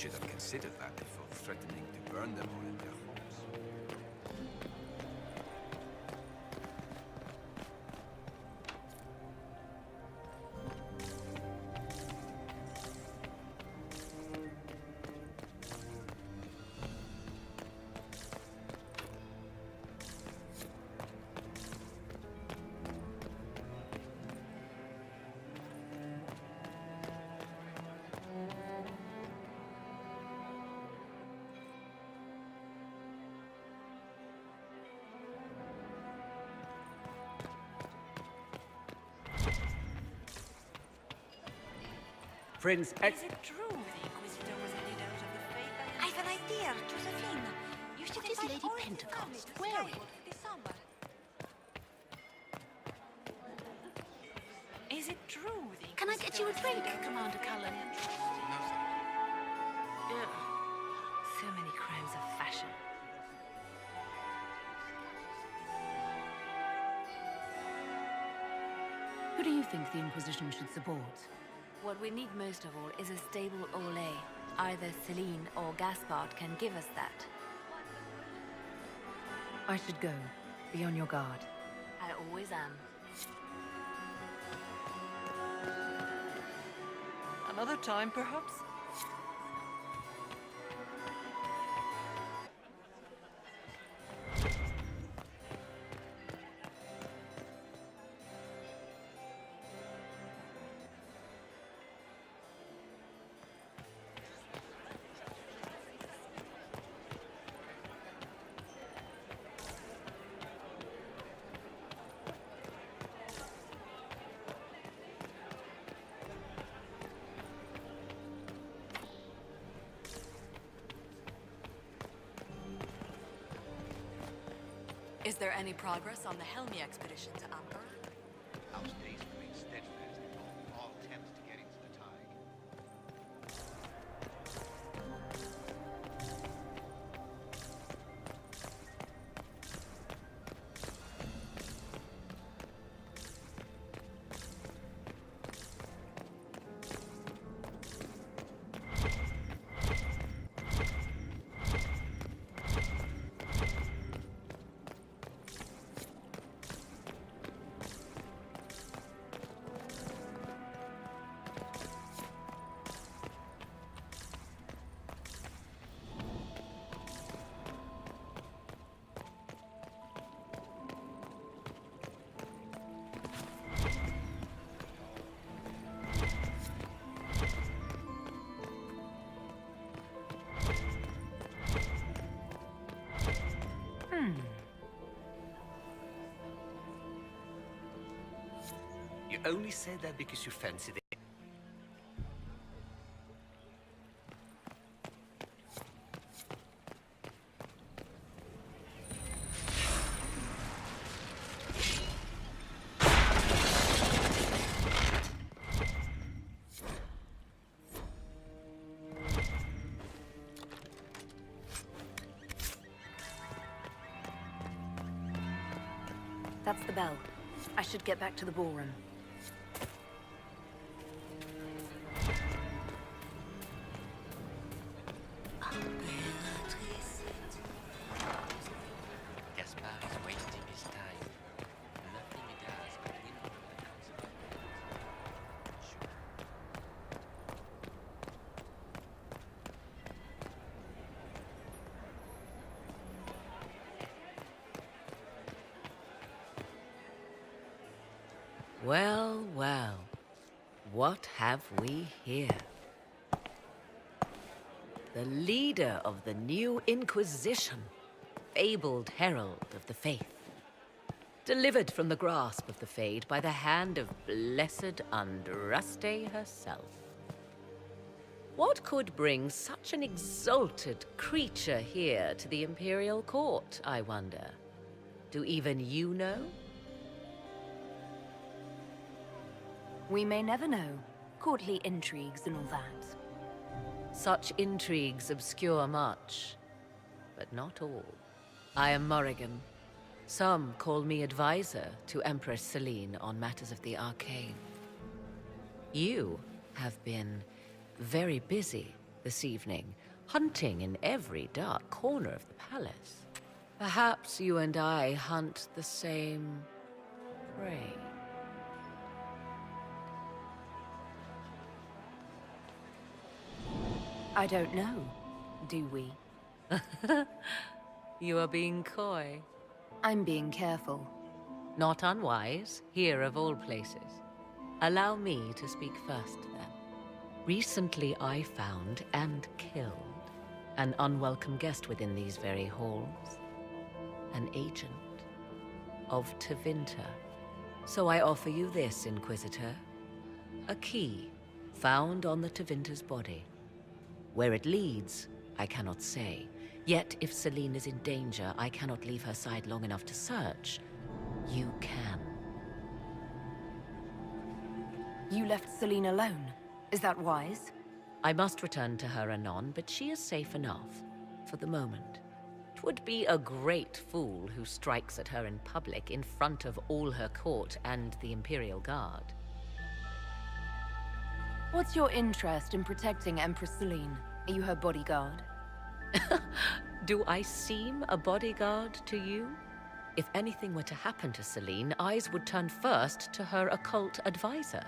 should have considered that before threatening to burn them all in their homes. Friends, Is it true the Inquisitor was headed out of the faith? I've an idea, Josephine. You should What is invite Lady all of the Pentecost family to wearing? Skywood this summer. Is it true the Can I get you a Inquisitor was drink, headed out of Commander the faith? Cullen? Ugh. So many crimes of fashion. Who do you think the Inquisition should support? What we need most of all is a stable Olay. Either Celine or Gaspard can give us that. I should go. Be on your guard. I always am. Another time, perhaps? Is there any progress on the Helmi expedition to Amber? House days remain steadfast in all attempts to get into the tide. you only said that because you fancied it. That's the bell. I should get back to the ballroom. Gaspard is wasting his time. Nothing he does could win over the consequences. Well, well, what have we here? The leader of the new Inquisition, fabled herald of the faith, delivered from the grasp of the Fade by the hand of blessed Andraste herself. What could bring such an exalted creature here to the Imperial Court, I wonder? Do even you know? We may never know. Courtly intrigues and all that. Such intrigues obscure much, but not all. I am Morrigan. Some call me advisor to Empress Celine on matters of the arcane. You have been very busy this evening, hunting in every dark corner of the palace. Perhaps you and I hunt the same prey. I don't know, do we? You are being coy. I'm being careful. Not unwise, here of all places. Allow me to speak first, then. Recently I found and killed an unwelcome guest within these very halls. An agent of Tevinter. So I offer you this, Inquisitor. A key found on the Tevinter's body. Where it leads, I cannot say. Yet, if Celine is in danger, I cannot leave her side long enough to search. You can. You left Celine alone. Is that wise? I must return to her anon, but she is safe enough, for the moment. 'Twould be a great fool who strikes at her in public in front of all her court and the Imperial Guard. What's your interest in protecting Empress Celine? Are you her bodyguard? Do I seem a bodyguard to you? If anything were to happen to Celine, eyes would turn first to her occult advisor,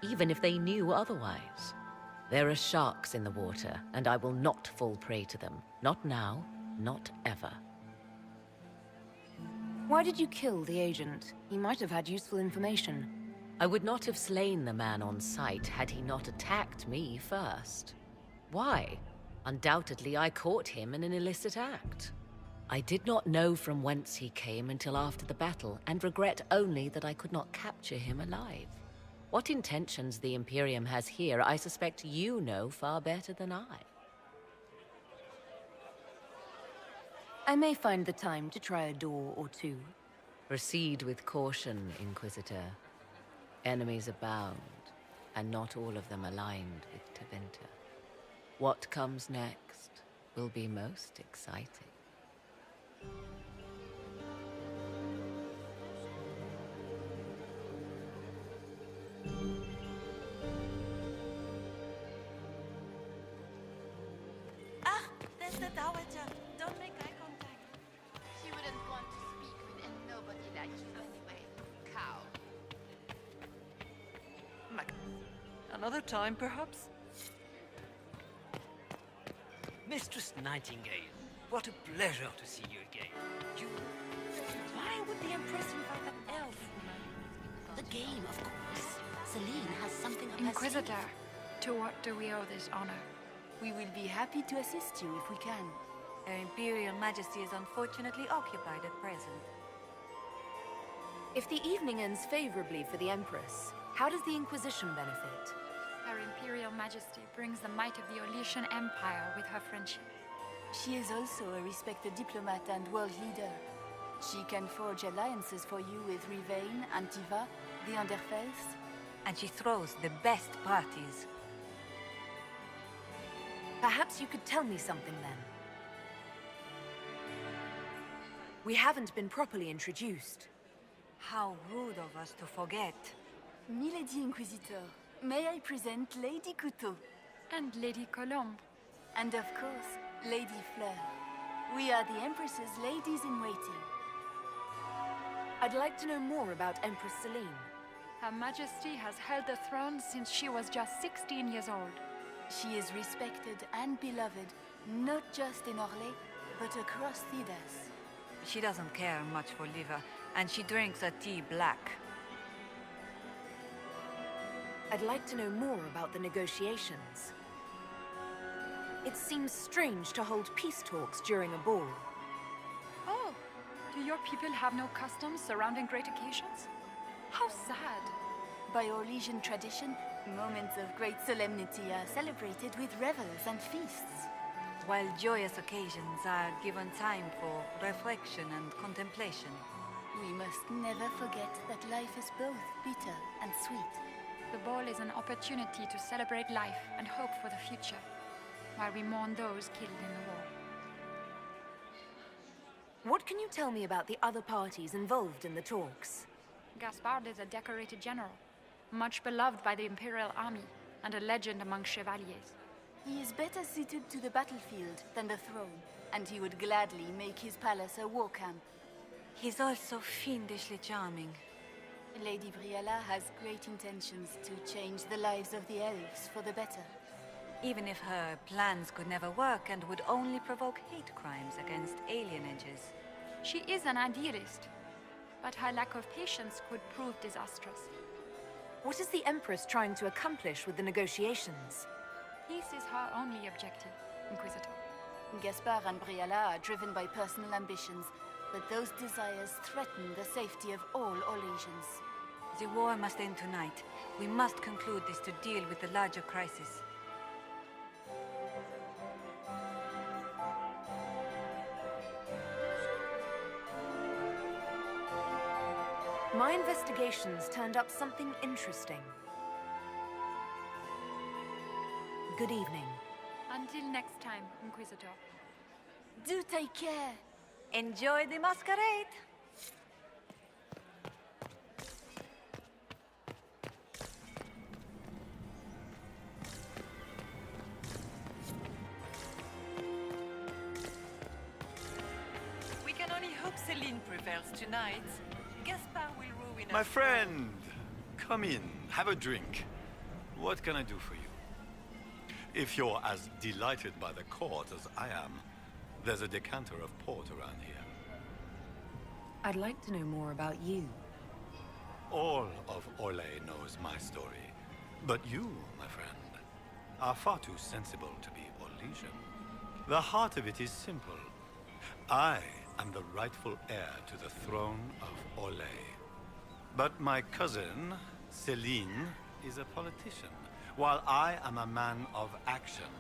even if they knew otherwise. There are sharks in the water, and I will not fall prey to them. Not now, not ever. Why did you kill the agent? He might have had useful information. I would not have slain the man on sight had he not attacked me first. Why? Undoubtedly, I caught him in an illicit act. I did not know from whence he came until after the battle, and regret only that I could not capture him alive. What intentions the Imperium has here, I suspect you know far better than I. I may find the time to try a door or two. Proceed with caution, Inquisitor. Enemies abound, and not all of them aligned with Tevinter. What comes next will be most exciting. Ah, there's the Dowager. Don't make eye contact. She wouldn't want to speak with nobody like you anyway, cow. Another time, perhaps? Mistress Nightingale, what a pleasure to see you again. Why would the Empress invite an elf? The game, of course. Celine has something up Inquisitor, her sleeve. to what do we owe this honor? We will be happy to assist you if we can. Her Imperial Majesty is unfortunately occupied at present. If the evening ends favorably for the Empress, how does the Inquisition benefit? Her Imperial Majesty brings the might of the Orlesian Empire with her friendship. She is also a respected diplomat and world leader. She can forge alliances for you with Rivain, Antiva, the Underfaith. And she throws the best parties. Perhaps you could tell me something then. We haven't been properly introduced. How rude of us to forget. Milady Inquisitor, may I present Lady Couteau? And Lady Colombe. And of course, Lady Fleur. We are the Empress's ladies-in-waiting. I'd like to know more about Empress Celine. Her Majesty has held the throne since she was just 16 years old. She is respected and beloved, not just in Orlais, but across Thedas. She doesn't care much for liver, and she drinks her tea black. I'd like to know more about the negotiations. It seems strange to hold peace talks during a ball. Oh, do your people have no customs surrounding great occasions? How sad. By Orlesian tradition, moments of great solemnity are celebrated with revels and feasts. While joyous occasions are given time for reflection and contemplation. We must never forget that life is both bitter and sweet. The ball is an opportunity to celebrate life and hope for the future, while we mourn those killed in the war. What can you tell me about the other parties involved in the talks? Gaspard is a decorated general, much beloved by the Imperial Army, and a legend among chevaliers. He is better suited to the battlefield than the throne, and he would gladly make his palace a war camp. He's also fiendishly charming. Lady Briella has great intentions to change the lives of the elves for the better. Even if her plans could never work and would only provoke hate crimes against alienages. She is an idealist, but her lack of patience could prove disastrous. What is the Empress trying to accomplish with the negotiations? Peace is her only objective, Inquisitor. Gaspard and Briella are driven by personal ambitions, but those desires threaten the safety of all Orlesians. The war must end tonight. We must conclude this to deal with the larger crisis. My investigations turned up something interesting. Good evening. Until next time, Inquisitor. Do take care! Enjoy the masquerade! We can only hope Celine prevails tonight. Gaspard will ruin us. My friend! Come in, have a drink. What can I do for you? If you're as delighted by the court as I am, there's a decanter of port around here. I'd like to know more about you. All of Orlais knows my story. But you, my friend, are far too sensible to be Orlesian. The heart of it is simple. I am the rightful heir to the throne of Orlais. But my cousin, Celine, is a politician, while I am a man of action.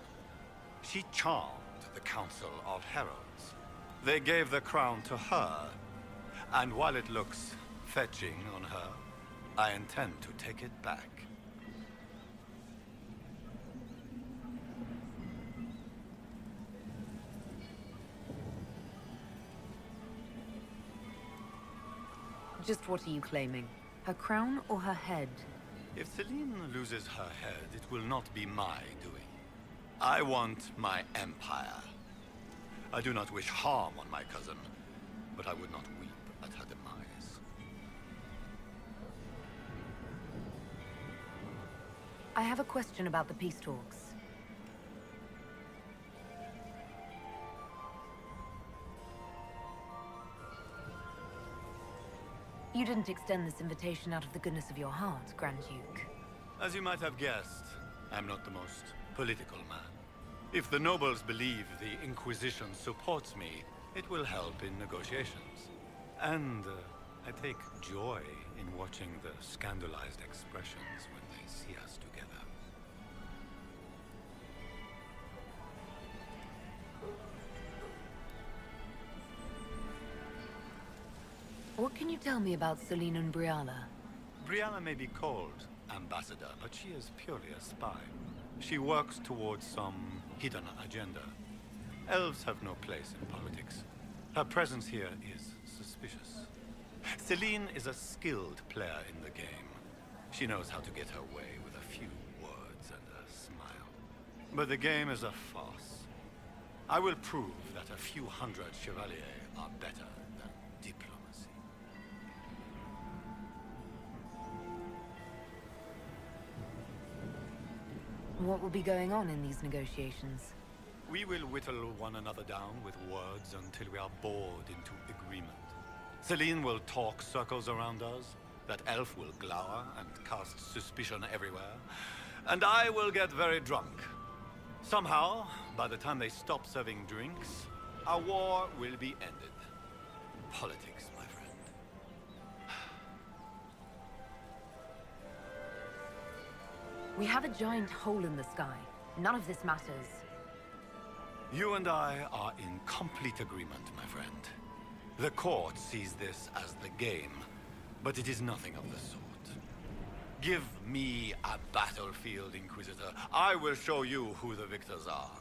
She charmed the Council of Heralds. They gave the crown to her, and while it looks fetching on her, I intend to take it back. Just what are you claiming? Her crown or her head? If Celine loses her head, it will not be my doing. I want my empire. I do not wish harm on my cousin, but I would not weep at her demise. I have a question about the peace talks. You didn't extend this invitation out of the goodness of your heart, Grand Duke. As you might have guessed, I'm not the most political man. If the nobles believe the Inquisition supports me, it will help in negotiations. And I take joy in watching the scandalized expressions when they see us together. What can you tell me about Celine and Briella? Briella may be called ambassador, but she is purely a spy. She works towards some hidden agenda. Elves have no place in politics. Her presence here is suspicious. Celine is a skilled player in the game. She knows how to get her way with a few words and a smile. But the game is a farce. I will prove that a few hundred chevaliers are better than diplomacy. What will be going on in these negotiations? We will whittle one another down with words until we are bored into agreement. Celine will talk circles around us, that elf will glower and cast suspicion everywhere, and I will get very drunk. Somehow, by the time they stop serving drinks, our war will be ended. Politics, my friend. We have a giant hole in the sky. None of this matters. You and I are in complete agreement, my friend. The court sees this as the game, but it is nothing of the sort. Give me a battlefield, Inquisitor. I will show you who the victors are.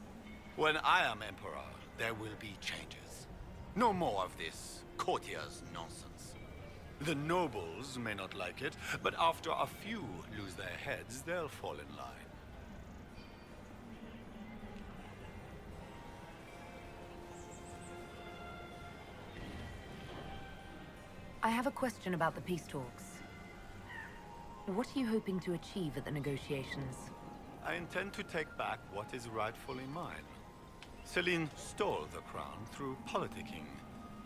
When I am Emperor, there will be changes. No more of this courtier's nonsense. The nobles may not like it, but after a few lose their heads, they'll fall in line. I have a question about the peace talks. What are you hoping to achieve at the negotiations? I intend to take back what is rightfully mine. Celine stole the crown through politicking.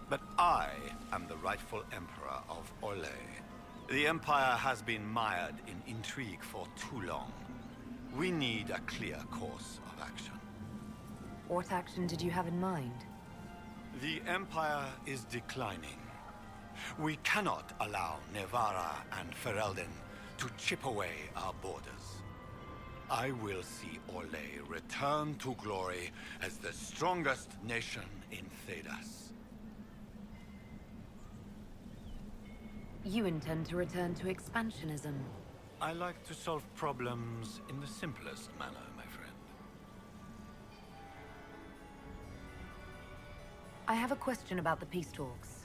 But I am the rightful emperor of Orlais. The Empire has been mired in intrigue for too long. We need a clear course of action. What action did you have in mind? The Empire is declining. We cannot allow Nevarra and Ferelden to chip away our borders. I will see Orlais return to glory as the strongest nation in Thedas. You intend to return to expansionism? I like to solve problems in the simplest manner, my friend. I have a question about the peace talks.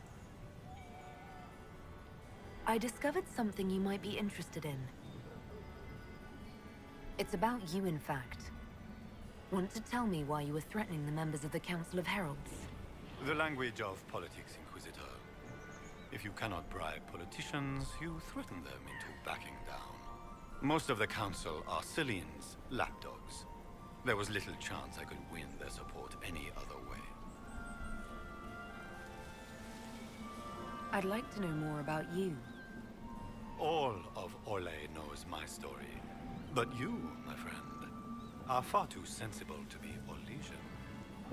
I discovered something you might be interested in. It's about you, in fact. Want to tell me why you were threatening the members of the Council of Heralds? The language of politics, Inquisitor. If you cannot bribe politicians, you threaten them into backing down. Most of the Council are Celine's lapdogs. There was little chance I could win their support any other way. I'd like to know more about you. All of Orlais knows my story. But you, my friend, are far too sensible to be Orlesian.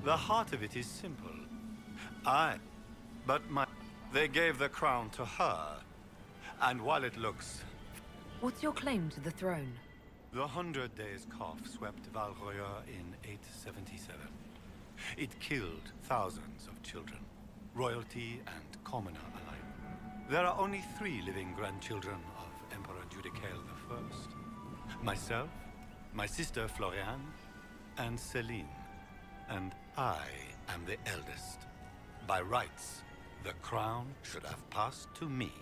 The heart of it is simple. They gave the crown to her. And while it looks... What's your claim to the throne? The 100 Days Cough swept Val Royeaux in 877. It killed thousands of children, royalty and commoner alike. There are only 3 living grandchildren of Emperor Judicael I. Myself, my sister Floriane, and Celine. And I am the eldest. By rights, the crown should have passed to me.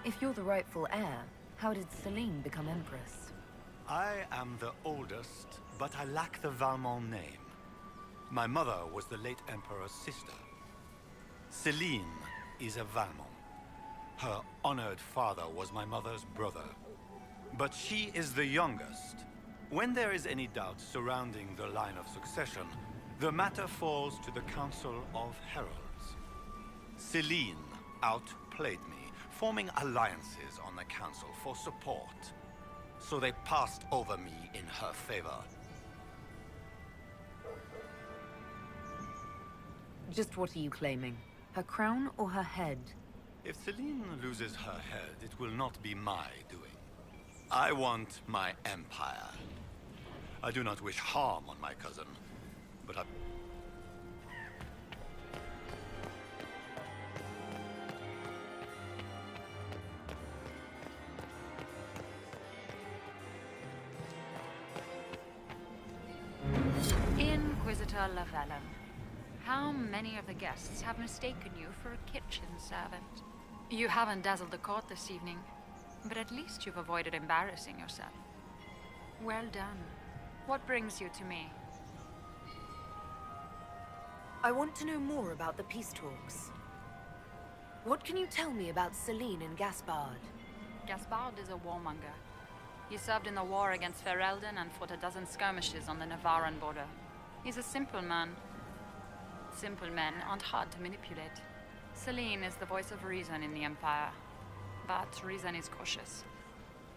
If you're the rightful heir, how did Celine become Empress? I am the oldest, but I lack the Valmont name. My mother was the late Emperor's sister. Celine is a Valmont. Her honored father was my mother's brother. But she is the youngest. When there is any doubt surrounding the line of succession, the matter falls to the Council of Heralds. Celine outplayed me, forming alliances on the Council for support. So they passed over me in her favor. Just what are you claiming? Her crown or her head? If Celine loses her head, it will not be my doing. I want my empire. I do not wish harm on my cousin, but I... Inquisitor Lavalin, how many of the guests have mistaken you for a kitchen servant? You haven't dazzled the court this evening, but at least you've avoided embarrassing yourself. Well done. What brings you to me? I want to know more about the peace talks. What can you tell me about Celine and Gaspard? Gaspard is a warmonger. He served in the war against Ferelden and fought a dozen skirmishes on the Navarran border. He's a simple man. Simple men aren't hard to manipulate. Celine is the voice of reason in the Empire. But reason is cautious.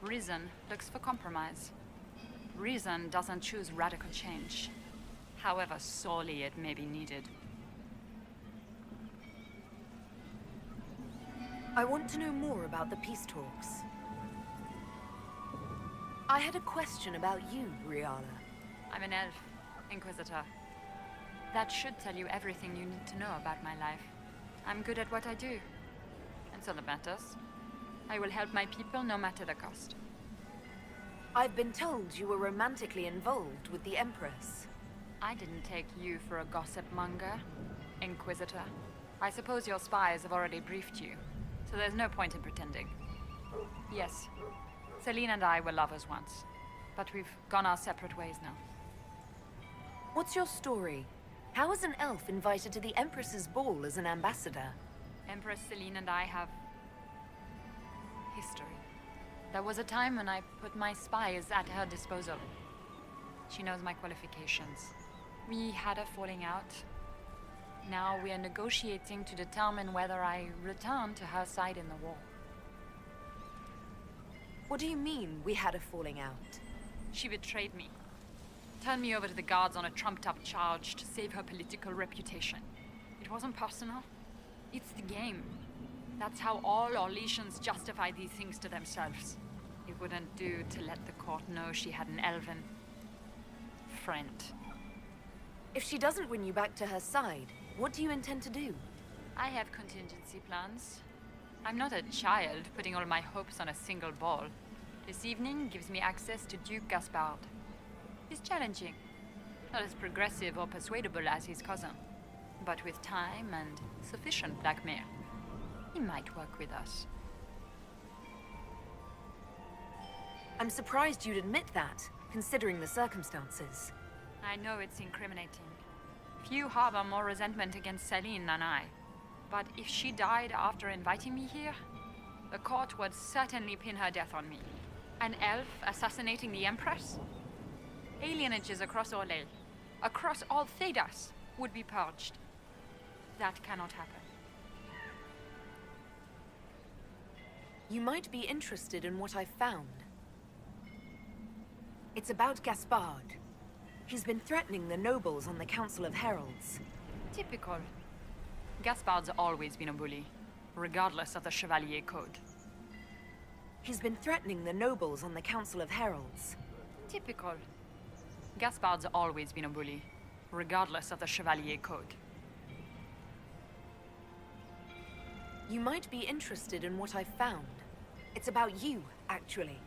Reason looks for compromise. Reason doesn't choose radical change, however sorely it may be needed. I want to know more about the peace talks. I had a question about you, Riala. I'm an elf, Inquisitor. That should tell you everything you need to know about my life. I'm good at what I do. And so that matters. I will help my people no matter the cost. I've been told you were romantically involved with the Empress. I didn't take you for a gossip monger, Inquisitor. I suppose your spies have already briefed you, so there's no point in pretending. Yes, Celine and I were lovers once, but we've gone our separate ways now. What's your story? How is an elf invited to the Empress's ball as an ambassador? Empress Celine and I have history. There was a time when I put my spies at her disposal. She knows my qualifications. We had a falling out. Now we are negotiating to determine whether I return to her side in the war. What do you mean, we had a falling out? She betrayed me. Turned me over to the guards on a trumped-up charge to save her political reputation. It wasn't personal. It's the game. That's how all Orlesians justify these things to themselves. It wouldn't do to let the court know she had an elven friend. If she doesn't win you back to her side, what do you intend to do? I have contingency plans. I'm not a child putting all my hopes on a single ball. This evening gives me access to Duke Gaspard. He's challenging. Not as progressive or persuadable as his cousin. But with time and sufficient blackmail, he might work with us. I'm surprised you'd admit that, considering the circumstances. I know it's incriminating. Few harbor more resentment against Celine than I. But if she died after inviting me here, the court would certainly pin her death on me. An elf assassinating the Empress? Alienages across Orlais, across all Thedas, would be purged. That cannot happen. You might be interested in what I've found. It's about Gaspard. He's been threatening the nobles on the Council of Heralds. Typical. Gaspard's always been a bully, regardless of the Chevalier Code. He's been threatening the nobles on the Council of Heralds. Typical. Gaspard's always been a bully, regardless of the Chevalier Code. You might be interested in what I've found. It's about you, actually.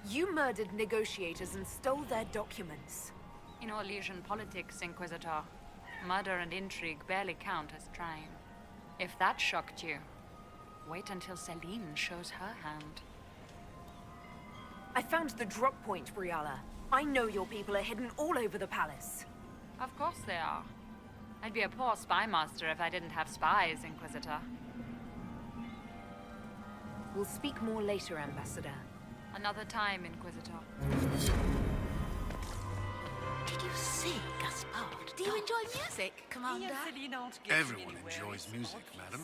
You murdered negotiators and stole their documents. In Orlesian politics, Inquisitor, murder and intrigue barely count as crime. If that shocked you, wait until Celine shows her hand. I found the drop point, Briala. I know your people are hidden all over the palace. Of course they are. I'd be a poor spy master if I didn't have spies, Inquisitor. We'll speak more later, Ambassador. Another time, Inquisitor. Did you see Gaspard? Do you enjoy music, Commander? Everyone enjoys music, madam.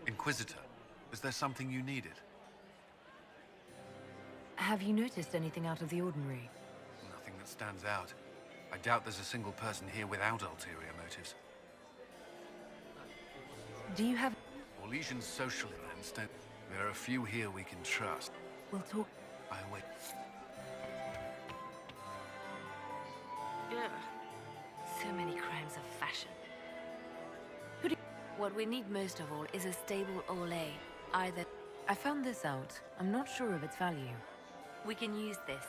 Inquisitor, is there something you needed? Have you noticed anything out of the ordinary? Nothing that stands out. I doubt there's a single person here without ulterior motives. Do you have... Orlesian social events don't... There are a few here we can trust. We'll talk... I wait. Ugh. So many crimes of fashion. Who do... What we need most of all is a stable Orlais. Either... I found this out. I'm not sure of its value. We can use this.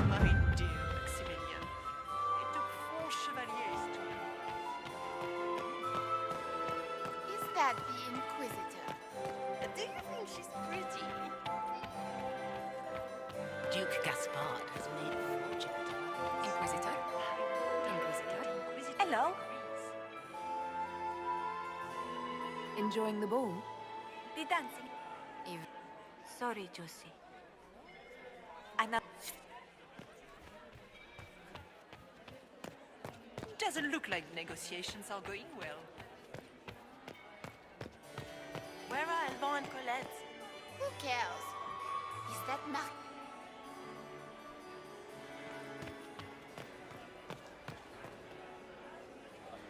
My dear Maximilian, it took 4 chevaliers to... Is that the Inquisitor? Do you think she's pretty? Duke Gaspard has made a fortune. Inquisitor? Inquisitor? Hello? Enjoying the ball? The dancing. Sorry, Josie. I'm not... Doesn't look like negotiations are going well. Where are Alban and Colette? Who cares? Is that Mark?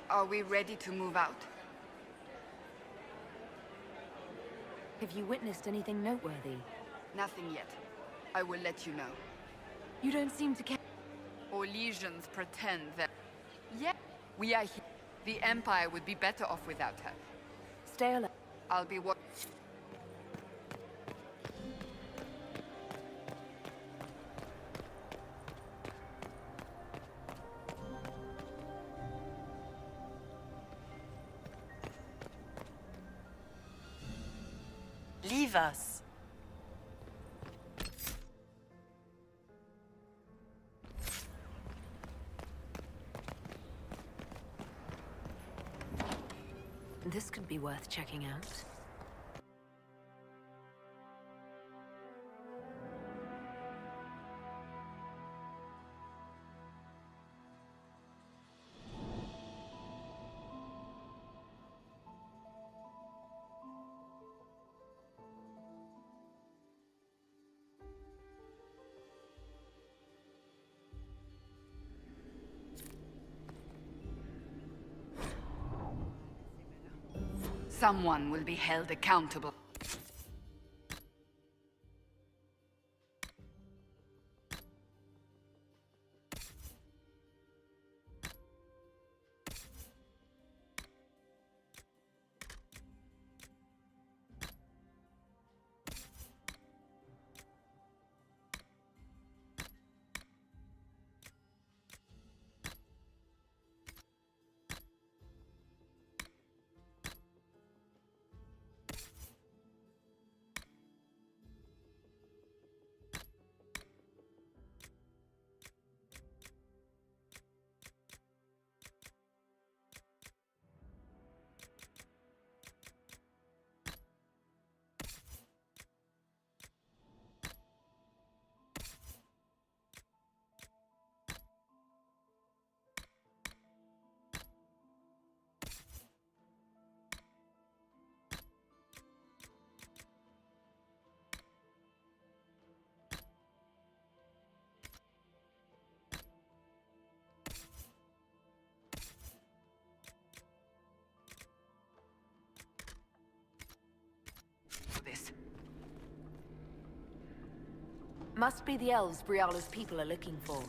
Are we ready to move out? Have you witnessed anything noteworthy? Nothing yet. I will let you know. You don't seem to care. Orlesians pretend that... Yeah, we are here. The Empire would be better off without her. Stay alert. I'll be what... Leave us. This could be worth checking out. Someone will be held accountable. This. Must be the elves Briala's people are looking for.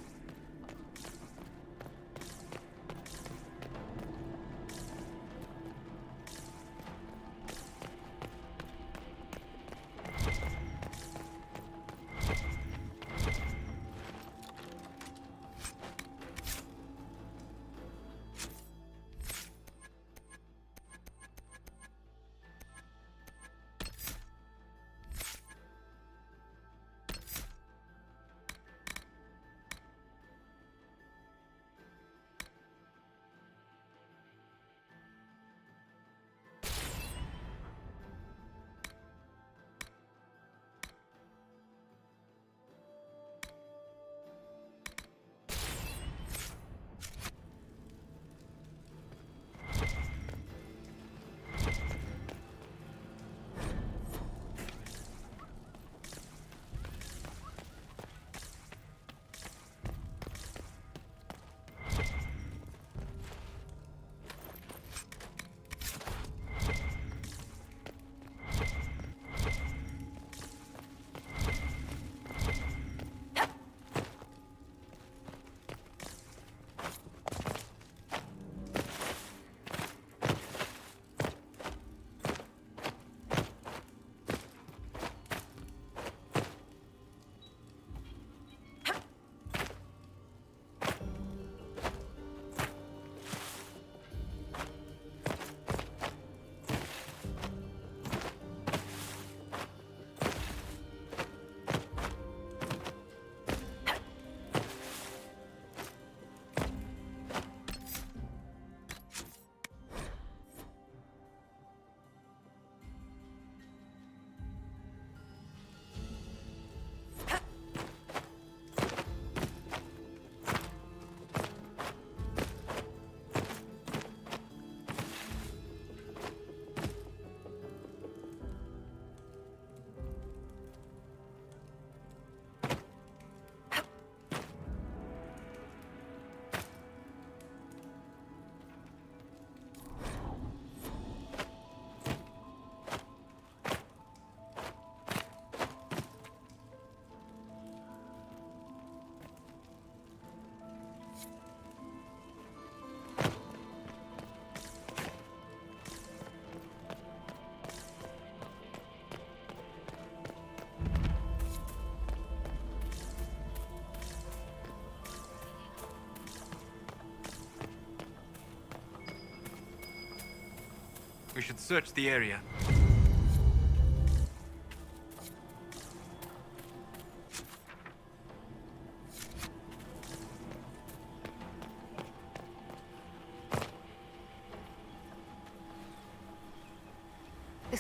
We should search the area.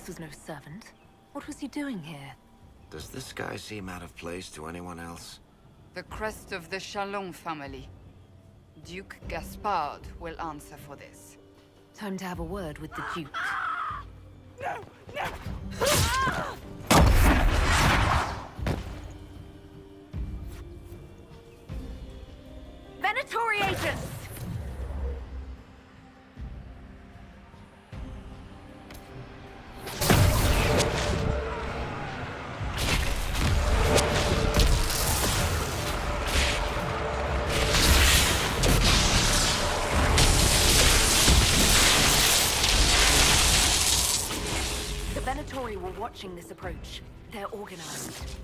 This was no servant. What was he doing here? Does this guy seem out of place to anyone else? The crest of the Chalon family. Duke Gaspard will answer for this. Time to have a word with the Duke. No! No! Venatoriators! The Venatori were watching this approach. They're organized.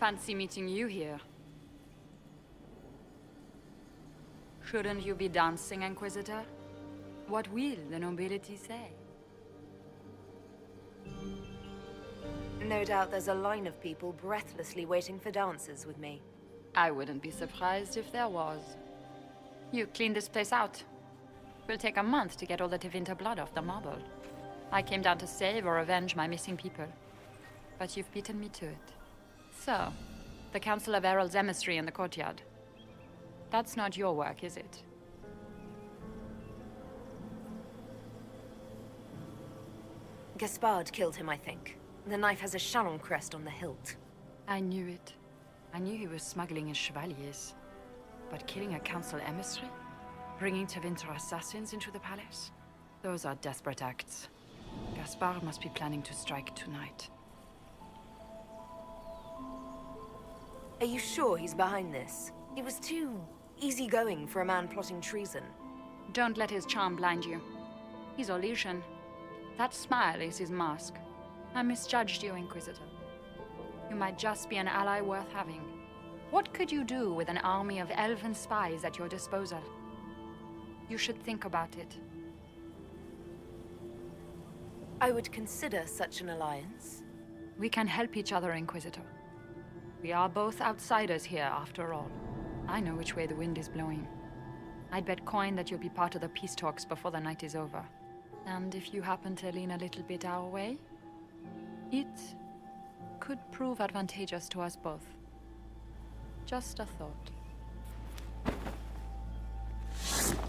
fancy meeting you here. Shouldn't you be dancing, Inquisitor? What will the nobility say? No doubt there's a line of people breathlessly waiting for dances with me. I wouldn't be surprised if there was. You cleaned this place out. Will take a month to get all the Tevinter blood off the marble. I came down to save or avenge my missing people. But you've beaten me to it. So, the Council of Herald's emissary in the courtyard. That's not your work, is it? Gaspard killed him, I think. The knife has a Charon crest on the hilt. I knew it. I knew he was smuggling his chevaliers. But killing a council emissary? Bringing Tevinter assassins into the palace? Those are desperate acts. Gaspard must be planning to strike tonight. Are you sure he's behind this? He was too easygoing for a man plotting treason. Don't let his charm blind you. He's Orlesian. That smile is his mask. I misjudged you, Inquisitor. You might just be an ally worth having. What could you do with an army of elven spies at your disposal? You should think about it. I would consider such an alliance. We can help each other, Inquisitor. We are both outsiders here, after all. I know which way the wind is blowing. I'd bet coin that you'll be part of the peace talks before the night is over. And if you happen to lean a little bit our way, it could prove advantageous to us both. Just a thought.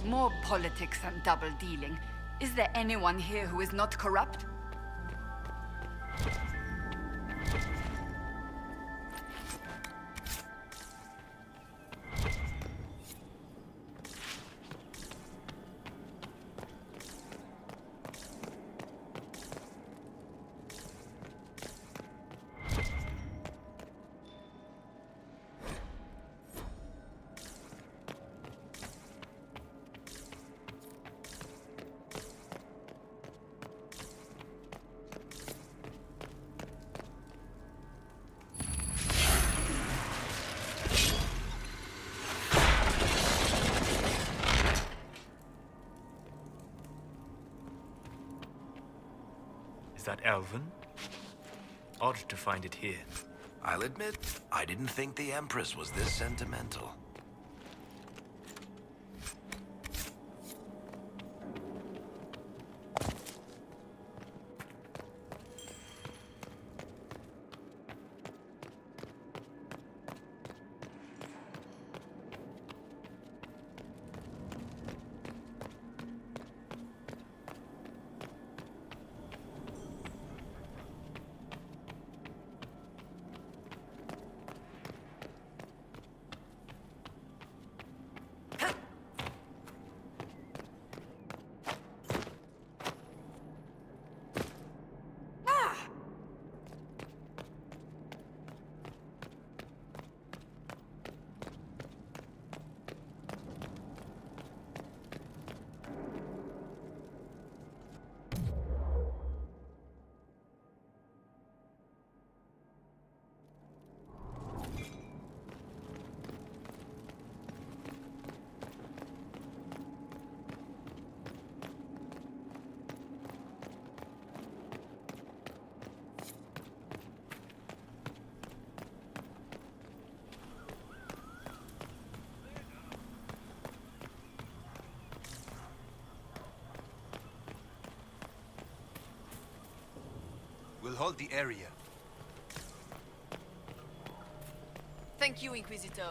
More politics and double-dealing. Is there anyone here who is not corrupt? Is that Elven? Odd to find it here. I'll admit, I didn't think the Empress was this sentimental. We'll hold the area. Thank you, Inquisitor.